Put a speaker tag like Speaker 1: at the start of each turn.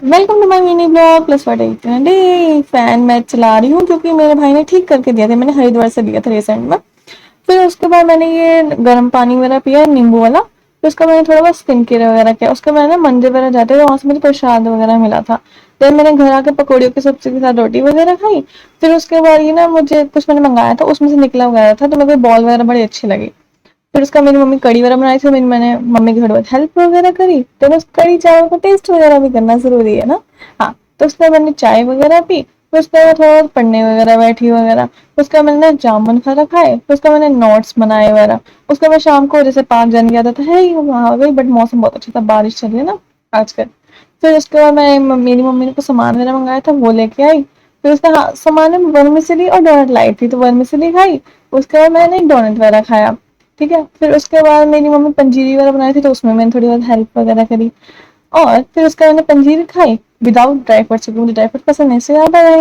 Speaker 1: Welcome to my mini blog plus for day. Fan मैं चला रही हूँ क्योंकि मेरे भाई ने ठीक करके दिया था, मैंने हरिद्वार से लिया था रिसेंट में। फिर उसके बाद मैंने ये गर्म पानी वगैरह पिया नींबू वाला। फिर उसका मैंने थोड़ा बहुत स्किन केयर वगैरह किया। उसका मैंने मंदिर वगैरह जाते थे, वहां से मुझे प्रसाद वगैरह मिला था। फिर मैंने घर आके पकौड़ियों की सब्जी के साथ रोटी वगैरह खाई। फिर उसके बाद ये ना मुझे कुछ मैंने मंगाया था, उसमें से निकला वगैरह था, तो मेरे को बॉल वगैरह बड़ी अच्छी लगी। फिर उसका मेरी मम्मी कढ़ी वगैरह बनाई थी, मैंने मम्मी की थोड़ी बहुत हेल्प वगैरह करी। तो बस कढ़ी चावल का टेस्ट वगैरह भी करना जरूरी है ना। हाँ, तो उसमें मैंने चाय वगैरह पी। फिर उसके बाद थोड़ा बहुत पढ़ने वगैरह बैठी वगैरह। उसका मैंने ना जामुन वगैरह खाए। फिर उसका मैंने नोट्स बनाए वगैरह। उसका मैं शाम को जैसे 5 जन गया था है ही वहां गई, बट मौसम बहुत अच्छा था, बारिश चल रही है ना आजकल। फिर उसके बाद मैं मेरी मम्मी ने कुछ सामान वगैरह मंगाया था, वो लेके आई। फिर उसका हाँ सामान में वर्मिसेली और डोनट लाई थी, तो वर्मिसेली खाई। उसके बाद मैंने एक डोनट वगैरह खाया। ठीक है, फिर उसके बाद मेरी मम्मी पंजीरी वगैरह बनाई थी, तो उसमें मैंने थोड़ी बहुत हेल्प वगैरह करी। और फिर उसका मैंने पंजीरी खाई विदाउट ड्राई फ्रूट्स, क्योंकि मुझे ड्राई फ्रूट पसंद नहीं, इससे याद आया